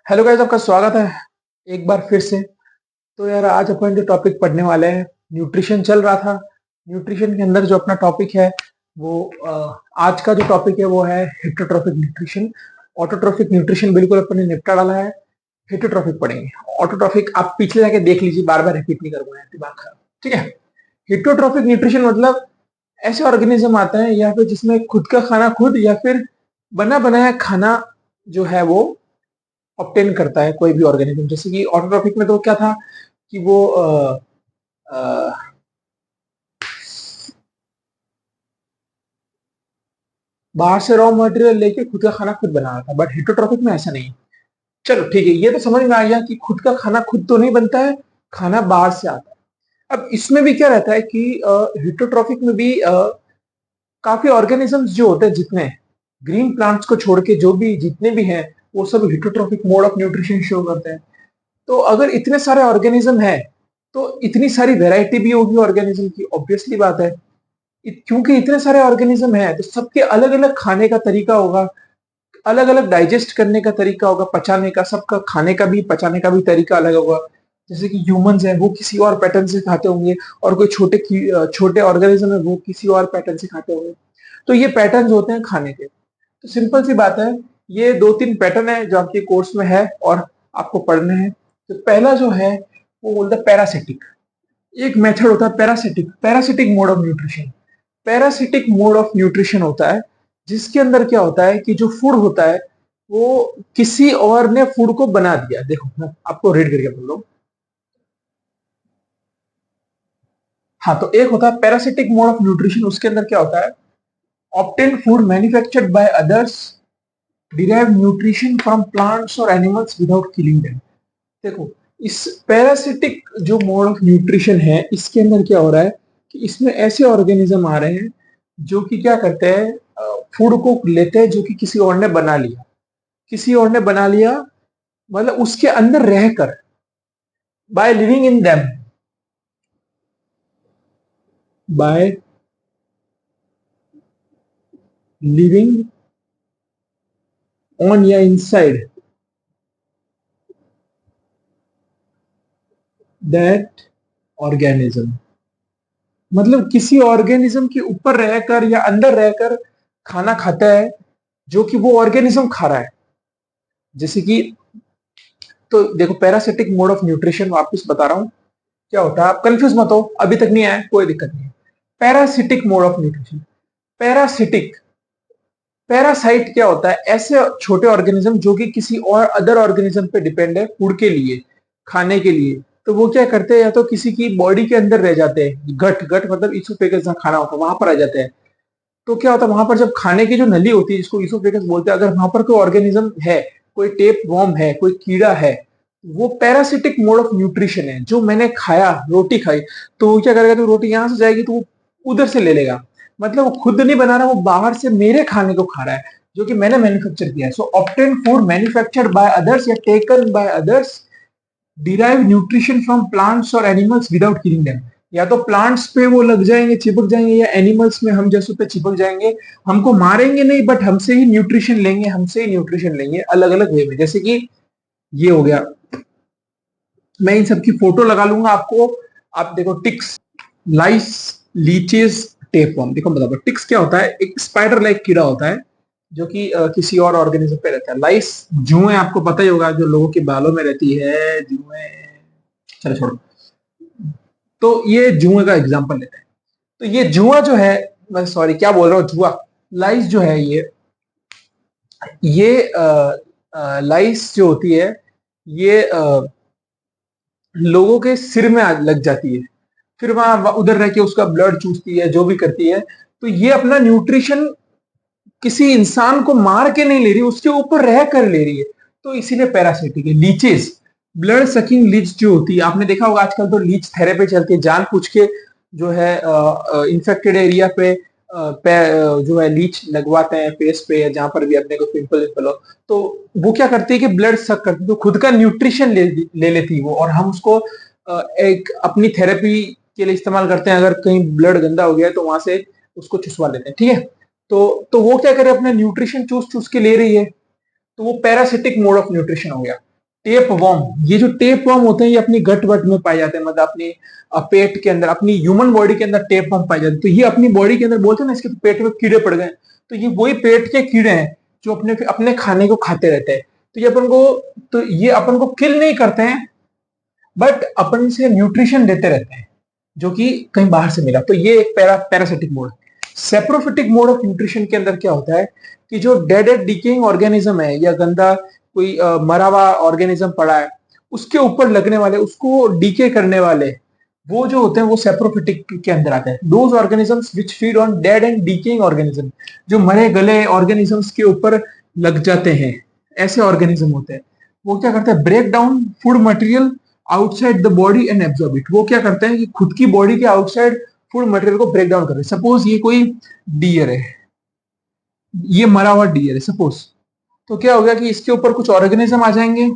Hello guys, आपका स्वागत है एक बार फिर से। तो यार आज अपन जो टॉपिक पढ़ने वाले हैं, न्यूट्रिशन चल रहा था। न्यूट्रिशन के अंदर जो अपना टॉपिक है वो आज का जो टॉपिक है वो है हिप्टोट्रोफिक न्यूट्रिशन। ऑटोट्रोफिक न्यूट्रिशन बिल्कुल अपन ने निपटा डाला है। हिप्टोट्रोफिक पढ़ेंगे। ऑटोट्रोफिक आप पीछे जाके देख लीजिए, बार बार रिपीट नहीं करूंगा, दिमाग खराब। ठीक है। हिप्टोट्रोफिक न्यूट्रिशन मतलब ऐसे ऑर्गेनिज्म आते हैं या फिर जिसमें खुद का खाना खुद या फिर बना बनाया खाना जो है वो ऑब्टेन करता है कोई भी ऑर्गेनिज्म। जैसे कि ऑटोट्रॉफिक में तो क्या था कि वो अ, बाहर से रॉ मटेरियल लेके खुद का खाना खुद बना रहा था, बट हेटरोट्रॉफिक में ऐसा नहीं है। चलो ठीक है, ये तो समझ में आ गया कि खुद का खाना खुद तो नहीं बनता है, खाना बाहर से आता है। अब इसमें भी क्या रहता है कि हेटरोट्रॉफिक में भी काफी ऑर्गेनिजम्स जो होते हैं, जितने ग्रीन प्लांट्स को छोड़ के जो भी जितने भी हैं, वो सब heterotrophic mode of nutrition show करते हैं। तो अगर इतने सारे ऑर्गेनिज्म है तो इतनी सारी वैरायटी भी होगी ऑर्गेनिज्म की, ऑब्वियसली बात है। क्योंकि इतने सारे ऑर्गेनिज्म है तो सबके अलग अलग खाने का तरीका होगा, अलग अलग डाइजेस्ट करने का तरीका होगा, पचाने का, सबका खाने का भी पचाने का भी तरीका अलग होगा। जैसे कि ह्यूमंस है वो किसी और पैटर्न से खाते होंगे, और कोई छोटे ऑर्गेनिज्म है वो किसी और पैटर्न से खाते होंगे। तो ये पैटर्न होते हैं खाने के। तो सिंपल सी बात है, ये दो तीन पैटर्न है जो आपके कोर्स में है और आपको पढ़ने हैं। तो पहला जो है वो बोलता है पैरासिटिक। एक मेथड होता है parasitic, parasitic mode of nutrition. Parasitic mode of nutrition होता है जिसके अंदर क्या होता है कि जो फूड होता है वो किसी और ने फूड को बना दिया। देखो मैं आपको रीड करके बोल रहा हूँ। हाँ, तो एक होता है पैरासिटिक मोड ऑफ न्यूट्रिशन, उसके अंदर क्या होता है, obtain food manufactured by others derive nutrition from plants और एनिमल्स विदाउट किलिंग देम। देखो, इस पैरासिटिक जो मोड ऑफ न्यूट्रिशन है इसके अंदर क्या हो रहा है कि इसमें ऐसे ऑर्गेनिज्म आ रहे हैं जो कि क्या करते हैं, फूड को लेते हैं जो कि किसी और ने बना लिया, किसी और ने बना लिया, मतलब उसके अंदर रहकर, by living in them, by living on या इनसाइड दैट ऑर्गेनिज्म। मतलब किसी ऑर्गेनिज्म के ऊपर रहकर या अंदर रहकर खाना खाता है जो कि वो ऑर्गेनिज्म खा रहा है। जैसे कि, तो देखो पैरासिटिक मोड ऑफ न्यूट्रिशन वापस बता रहा हूं क्या होता है, आप कंफ्यूज मत हो, अभी तक नहीं आया कोई दिक्कत नहीं है। Parasitic mode of nutrition, parasitic, parasite क्या होता है, ऐसे छोटे ऑर्गेनिज्म जो कि किसी और अदर ऑर्गेनिज्म पे डिपेंड है फूड के लिए, खाने के लिए। तो वो क्या करते हैं, या तो किसी की बॉडी के अंदर रह जाते हैं, गट गट मतलब इसोफेगस जहाँ खाना होता है वहां पर आ जाते हैं। तो क्या होता है वहां पर जब खाने की जो नली होती है जिसको इसोफेगस बोलते हैं, अगर वहां पर कोई ऑर्गेनिज्म है, कोई टेप वॉर्म है, कोई कीड़ा है, वो पैरासिटिक मोड ऑफ न्यूट्रिशन है। जो मैंने खाया, रोटी खाई, तो वो क्या करेगा, तो रोटी यहां से जाएगी तो वो उधर से ले लेगा। मतलब वो खुद नहीं बना रहा, वो बाहर से मेरे खाने को खा रहा है जो कि मैंने मैन्युफैक्चर किया है। So obtain food manufactured by others या taken by others derive nutrition from plants और एनिमल्स विदाउट किलिंग देम। या तो प्लांट्स पे वो लग जाएंगे, चिपक जाएंगे, या एनिमल्स में हम जैसों पे चिपक जाएंगे। हमको मारेंगे नहीं, बट हमसे ही न्यूट्रिशन लेंगे, हमसे ही न्यूट्रिशन लेंगे अलग अलग वे में। जैसे कि ये हो गया, मैं इन सब की फोटो लगा लूंगा आपको। आप देखो, टिक्स, लाइस, लीचेस, टेपवर्म। देखो बताओ, टिक्स क्या होता है, एक स्पाइडर लाइक कीड़ा होता है जो कि किसी और ऑर्गेनिज्म पे रहता है। लाइस जुएं, आपको पता ही होगा, जो लोगों के बालों में रहती है जुएं। चलो छोड़ो। तो ये जुए का एग्जांपल लेते हैं। तो ये जुआ जो है, मैं सॉरी क्या बोल रहा हूँ, जुआ, लाइस जो है ये लाइस जो होती है ये लोगों के सिर में लग जाती है, फिर वहां उधर रह के उसका ब्लड चूसती है, जो भी करती है। तो ये अपना न्यूट्रिशन किसी इंसान को मार के नहीं ले रही, उसके ऊपर रह कर ले रही है। तो इसीलिए पैरासिटिक है। लीचेस, ब्लड सकिंग लीच जो होती है, आपने देखा होगा आजकल तो लीच थेरेपी चलती है, जान पूछ के जो है इंफेक्टेड एरिया पे जो है लीच लगवाते हैं फेस पे या जहां पर भी अपने को पिंपल विंपल हो। तो वो क्या करती है कि ब्लड सक करती है, तो खुद का न्यूट्रिशन ले लेती है वो, और हम उसको एक अपनी थेरेपी के लिए इस्तेमाल करते हैं। अगर कहीं ब्लड गंदा हो गया है तो वहां से उसको चुसवा लेते हैं, ठीक है। तो वो क्या करे, अपना न्यूट्रिशन चूस चूस के ले रही है। तो वो पैरासिटिक मोड ऑफ न्यूट्रिशन हो गया। टेप वर्म, ये जो टेप वर्म होते हैं ये अपनी गट वट में पाए जाते हैं, मतलब अपने पेट के अंदर, अपनी ह्यूमन बॉडी के अंदर टेप वर्म पाए जाते हैं। तो ये अपनी बॉडी के अंदर, बोलते हैं ना इसके पेट में कीड़े पड़ गए, तो ये वही पेट के कीड़े हैं जो अपने अपने खाने को खाते रहते हैं। तो ये अपन को, तो ये अपन को किल नहीं करते हैं, बट अपन से न्यूट्रिशन देते रहते हैं जो कि कहीं बाहर से मिला। तो ये एक parasitic mode. Saprophytic mode of nutrition के अंदर क्या होता है कि जो डेड एंड डिकेइंग ऑर्गेनिज्म है या गंदा कोई मरा हुआ ऑर्गेनिज्म पड़ा है, उसके ऊपर लगने वाले, उसको डीके करने वाले, वो जो होते हैं वो सेप्रोफिटिक के अंदर आते हैं। Those organisms which feed on dead and decaying organism, जो मरे गले ऑर्गेनिजम्स के ऊपर लग जाते हैं, ऐसे ऑर्गेनिज्म होते हैं। वो क्या करते हैं, break down food material outside the body and absorb it. वो क्या करते हैं कि खुद की बॉडी के आउटसाइड फूड मटेरियल को ब्रेक डाउन कर रहे हैं। सपोज ये कोई डियर है, ये मरा हुआ डियर है सपोज, तो क्या हो गया कि इसके ऊपर कुछ ऑर्गेनिज्म आ जाएंगे,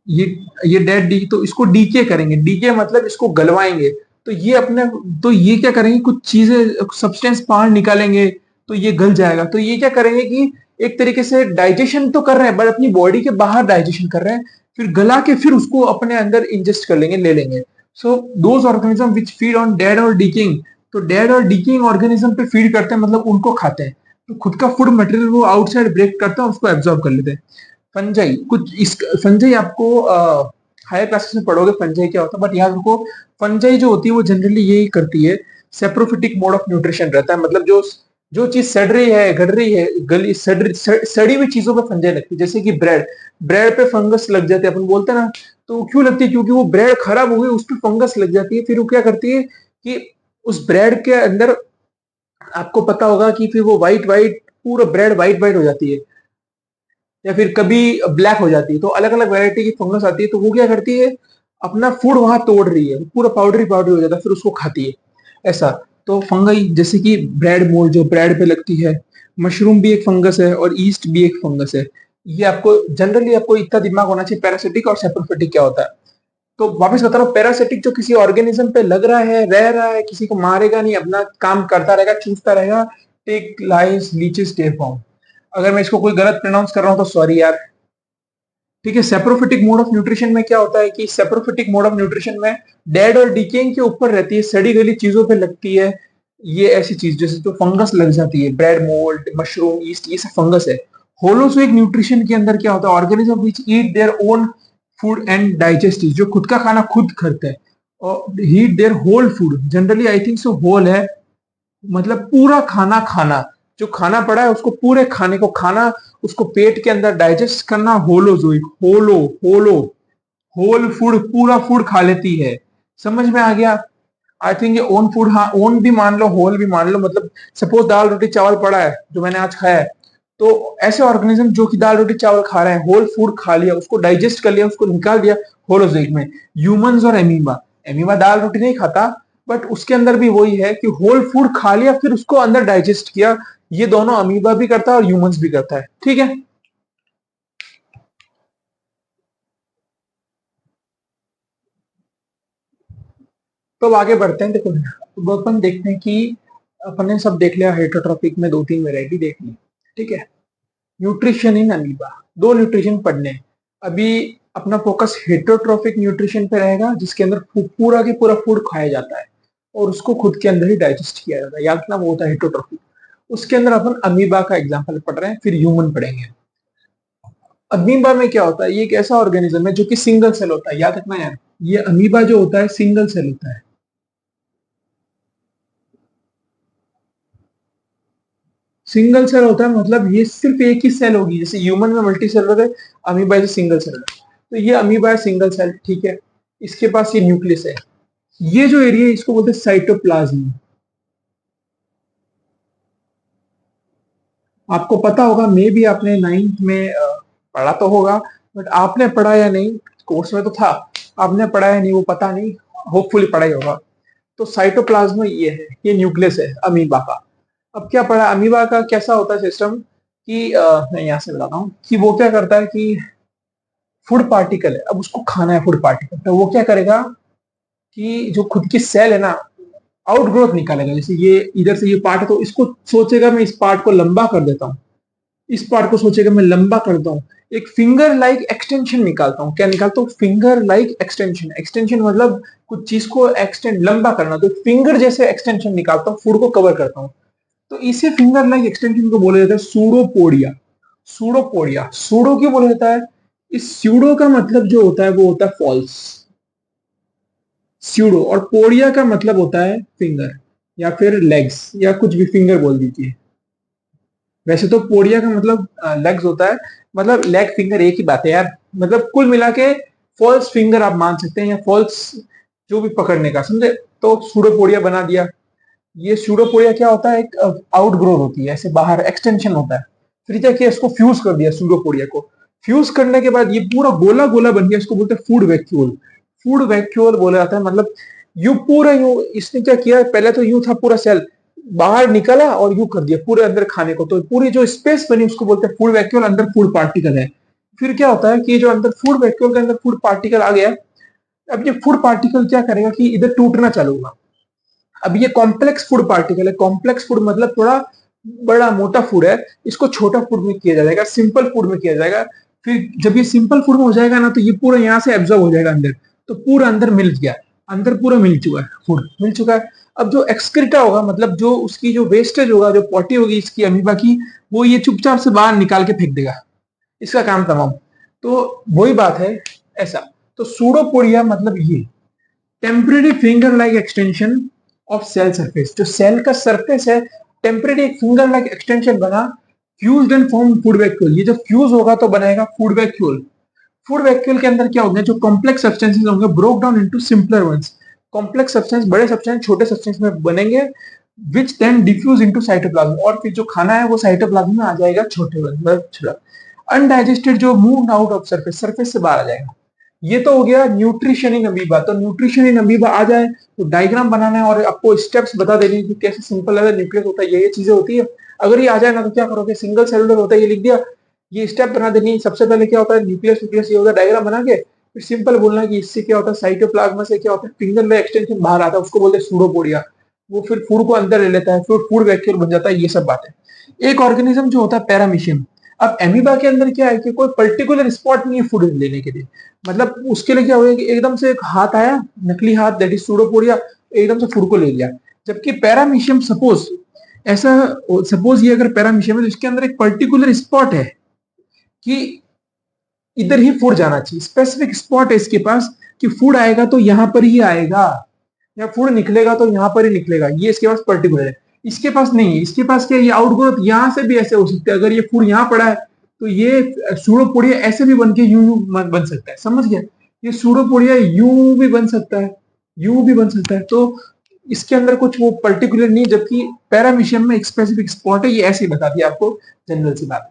ये ये डेड डी, तो इसको डीके करेंगे, डीके मतलब इसको गलवाएंगे। तो ये अपने, तो ये क्या करेंगे, कुछ चीजें सब्सटेंस बाहर निकालेंगे, तो ये गल जाएगा। तो ये क्या करेंगे कि एक तरीके से डाइजेशन तो कर रहे हैं, बट अपनी बॉडी के बाहर डाइजेशन कर रहे हैं, फिर गला के फिर उसको अपने अंदर इंजेस्ट कर लेंगे, ले लेंगे। So those organism which feed on dead और डीकिंग, तो डेड और डीकिंग ऑर्गेनिज्म पे फीड करते हैं, मतलब उनको खाते हैं। तो खुद का फूड मटेरियल वो आउटसाइड ब्रेक करते हैं, उसको एब्जॉर्ब कर लेते हैं। फंजाई, कुछ इस फंजाई आपको हायर क्लासेस में पढ़ोगे फंजाई क्या होता है, बट याद रखो फंजाई जो होती है वो जनरली यही करती है, सेप्रोफिटिक मोड ऑफ न्यूट्रिशन रहता है। मतलब जो जो चीज सड़ रही है, गड़ रही है, गली सड़ी हुई चीजों पे फंजाई लगती है। जैसे कि ब्रेड, ब्रेड पे फंगस लग जाती है, अपन बोलते हैं ना, तो क्यों लगती है, क्योंकि वो ब्रेड खराब हो गई, उस पर फंगस लग जाती है। फिर वो क्या करती है कि उस ब्रेड के अंदर, आपको पता होगा कि फिर वो व्हाइट व्हाइट, पूरा ब्रेड व्हाइट व्हाइट हो जाती है, या फिर कभी ब्लैक हो जाती है। तो अलग अलग वैरायटी की फंगस आती है, तो वो क्या करती है, अपना फूड वहां तोड़ रही है, पूरा पाउडरी पाउडरी हो जाता है, फिर उसको खाती है, ऐसा। तो फंगई जैसे कि ब्रेड मोल्ड जो ब्रेड पे लगती है, मशरूम भी एक फंगस है और ईस्ट भी एक फंगस है। ये आपको जनरली, आपको इतना दिमाग होना चाहिए पैरासिटिक और सेप्रोफिटिक क्या होता है। तो वापस बता रहा हूँ, पैरासिटिक जो किसी ऑर्गेनिज्म पे लग रहा है, रह रहा है, किसी को मारेगा नहीं, अपना काम करता रहेगा, चूसता रहेगा, टेक लाइस लीचेस स्टे फॉर्म। अगर मैं इसको कोई गलत प्रोनाउंस कर रहा हूं तो सॉरी यार। ठीक है, सेप्रोफिटिक मोड ऑफ न्यूट्रिशन में क्या होता है कि सेप्रोफिटिक मोड ऑफ न्यूट्रिशन में डेड और डिकेइंग के ऊपर रहती है, सड़ी गली चीजों पे लगती है। ये ऐसी चीज जैसे जो फंगस लग जाती है, ब्रेड मोल्ड, मशरूम, ईस्ट, ये सब फंगस है। होलोजोइक न्यूट्रिशन के अंदर क्या होता है, organism which eat their own food and digest, जो खुद का खाना खुद खाते हैं और eat their whole food, generally I think so whole है, मतलब पूरा खाना खाना, जो खाना पड़ा है उसको पूरे खाने को खाना, उसको पेट के अंदर डाइजेस्ट करना, होलोजोइक, होलो होलो, होल फूड, पूरा फूड खा लेती है। समझ में आ गया? आई थिंक ये ओन फूड, हाँ ओन भी मान लो, होल भी मान लो। मतलब सपोज दाल रोटी चावल पड़ा है जो मैंने आज खाया है, तो ऐसे ऑर्गेनिज्म जो कि दाल रोटी चावल खा रहे हैं, होल फूड खा लिया, उसको डाइजेस्ट कर लिया, उसको निकाल दिया होलोजोइक में। ह्यूमंस और एमीबा, एमीबा दाल रोटी नहीं खाता, बट उसके अंदर भी वही है कि होल फूड खा लिया फिर उसको अंदर डाइजेस्ट किया। ये दोनों अमीबा भी करता है और ह्यूमंस भी करता है। ठीक है, तो अब आगे बढ़ते हैं। देखो, अब अपन देखते हैं कि अपन ने सब देख लिया, हेटरोट्रॉपिक में दो तीन वैरायटी देख ली। ठीक है, न्यूट्रिशन इन अमीबा, दो न्यूट्रिशन पढ़ने हैं। अभी अपना फोकस हेटरोट्रॉफिक न्यूट्रिशन पे रहेगा, जिसके अंदर पूरा के पूरा फूड खाया जाता है और उसको खुद के अंदर ही डाइजेस्ट किया जाता है, याद रखना वो होता है हेटरोट्रॉफिक। उसके अंदर अपन अमीबा का एग्जांपल पढ़ रहे हैं, फिर ह्यूमन पढ़ेंगे। अमीबा में क्या होता है, ये एक ऐसा ऑर्गेनिज्म है जो कि सिंगल सेल होता है, याद रखना यार। ये अमीबा जो होता है सिंगल सेल होता है। सिंगल सेल होता है मतलब ये सिर्फ एक ही सेल होगी, जैसे ह्यूमन में मल्टी सेलर है, अमीबा इज सिंगल सेलर। तो ये अमीबा है सिंगल सेल, ठीक है। इसके पास ये न्यूक्लियस है, ये जो एरिया है इसको बोलते हैं साइटोप्लाज्म। आपको पता होगा, मे भी आपने नाइन्थ में पढ़ा तो होगा, बट आपने पढ़ा या नहीं, कोर्स में तो था, आपने पढ़ा या नहीं वो पता नहीं, होपफुली पढ़ा ही होगा। तो साइटोप्लाज्म ये है, ये न्यूक्लियस है अमीबा का। अब क्या पढ़ा अमीबा का, कैसा होता है सिस्टम कि मैं यहाँ से बताता हूँ कि वो क्या करता है कि फूड पार्टिकल है, अब उसको खाना है फूड पार्टिकल, तो वो क्या करेगा कि जो खुद की सेल है ना, आउटग्रोथ निकालेगा। जैसे ये इधर से ये पार्ट है तो इसको सोचेगा मैं इस पार्ट को लंबा कर देता हूँ, इस पार्ट को सोचेगा मैं लंबा करता हूँ, एक फिंगर लाइक एक्सटेंशन निकालता हूँ। क्या निकालता हूँ? Finger like extension. एक्सटेंशन मतलब कुछ चीज को एक्सटेंड, लंबा करना। तो फिंगर जैसे एक्सटेंशन निकालता हूँ, फूड को कवर करता हूँ। तो इसे फिंगर लाइक एक्सटेंशन को बोला जाता है सूडोपोडिया। सूडोपोडिया। सूडो क्यों बोला जाता है? इस सूडो का मतलब जो होता है वो होता है फॉल्स। स्यूडो। और पोडिया का मतलब होता है फिंगर या फिर लेग्स, या कुछ भी फिंगर बोल दीजिए। वैसे तो पोडिया का मतलब लेग्स होता है, मतलब लेग फिंगर एक ही बात है यार। मतलब कुल मिला के फॉल्स फिंगर आप मान सकते हैं, या फॉल्स जो भी पकड़ने का, समझे? तो सूडोपोडिया बना दिया। ये सूडोपोडिया क्या होता है? एक आउटग्रोथ होती है, ऐसे बाहर एक्सटेंशन होता है। फिर क्या किया, इसको फ्यूज कर दिया सूडोपोडिया को। फ्यूज करने के बाद ये पूरा गोला गोला बन गया, इसको बोलते हैं फूड वैक्यूल। फूड वैक्यूल बोला जाता है। मतलब यू पूरा यू, इसने क्या किया, पहले तो यू था पूरा सेल, बाहर निकला और यू कर दिया पूरे अंदर खाने को। तो पूरी जो स्पेस बनी उसको बोलते हैं फूड वैक्यूल, अंदर फूड पार्टिकल है। फिर क्या होता है कि जो अंदर फूड वैक्यूल के अंदर फूड पार्टिकल आ गया, अब ये फूड पार्टिकल क्या करेगा कि इधर टूटना चालू होगा। अब ये कॉम्प्लेक्स फूड पार्टिकल है। कॉम्प्लेक्स फूड मतलब थोड़ा बड़ा मोटा फूड है, इसको छोटा फूड में किया जाएगा, सिंपल फूड में किया जाएगा। फिर जब ये सिंपल फूड में हो जाएगा ना, तो ये पूरा यहाँ से एब्जॉर्ब हो जाएगा अंदर। तो पूरा अंदर मिल गया, अंदर पूरा मिल चुका है, फूड मिल चुका है। अब जो एक्सक्रीटा होगा, मतलब जो उसकी जो वेस्टेज होगा, जो पॉटी होगी इसकी अमीबा की, वो ये चुपचाप से बाहर निकाल के फेंक देगा। इसका काम तमाम। तो वही बात है ऐसा। तो सूडोपोडिया मतलब ये temporary finger like extension of cell surface. जो सेल का सरफेस है, टेम्परेरी एक फिंगर लाइक एक्सटेंशन बना, fused and form food vacuole. ये जब फ्यूज होगा तो बनेगा फूड वैक्यूल। फूड वैक्यूल के अंदर क्या होगा, जो कॉम्प्लेक्स सब्सटेंसेस होंगे broke down into simpler ones. Complex substance बड़े सब्सटेंस छोटे सब्सटेंस में बनेंगे, which then diffuse into cytoplasm. और फिर जो खाना है वो साइटोप्लाज्म में आ जाएगा, छोटे मतलब छोटा अनडाइजेस्टेड, जो move out of surface, surface से बाहर आ जाएगा। ये तो हो गया न्यूट्रिशन इन अमीबा। तो न्यूट्रिशन इन अमीबा आ जाए तो डायग्राम बनाना है और आपको स्टेप्स बता देनी है कि कैसे सिंपल लेवल न्यूक्लियस होता है, ये चीजें होती है। अगर ये आ जाए ना तो क्या करोगे, सिंगल सेलुलर होता है, ये लिख दिया। ये स्टेप बना देनी है। सबसे पहले क्या होता है, न्यूक्लियस न्यूक्लियस ये होता है, डायग्राम बना के फिर सिंपल बोलना है कि इससे क्या होता है, साइटोप्लाज्म से क्या होता है, फिंगर में एक्सटेंशन बाहर आता है, उसको बोलते हैं सूडोपोडिया। वो फिर फूड को अंदर ले लेता है, फिर फूड वैक्यूल बन जाता है। ये सब बात है। एक ऑर्गेनिज्म जो होता है पैरामीशियम। अब एमीबा के अंदर क्या है कि कोई पर्टिकुलर स्पॉट नहीं है फूड लेने के लिए। मतलब उसके लिए क्या होगा कि एकदम से एक हाथ आया, नकली हाथ, दैट इज सूडोपोडिया, एकदम से फूड को ले लिया। जबकि पैरामीशियम सपोज ऐसा, सपोज ये अगर पैरामीशियम है तो इसके अंदर एक पर्टिकुलर स्पॉट है कि इधर ही फूड जाना चाहिए, स्पेसिफिक स्पॉट है इसके पास कि फूड आएगा तो यहां पर ही आएगा, या फूड निकलेगा तो यहां पर ही निकलेगा। ये इसके पास पर्टिकुलर है। इसके पास नहीं है। इसके पास क्या, ये आउटग्रोथ यहां से भी ऐसे हो सकते हैं। अगर ये फूड यहां पड़ा है तो ये सूडोपोडिया ऐसे भी बन के यू यू बन सकता है, समझ गया? ये सूडोपोडिया यू भी बन सकता है, यू भी बन सकता है। तो इसके अंदर कुछ वो पर्टिकुलर नहीं, जबकि पैरामीशियम में एक स्पेसिफिक स्पॉट है। ये ऐसे ही बता दिया आपको, जनरल सी बात है।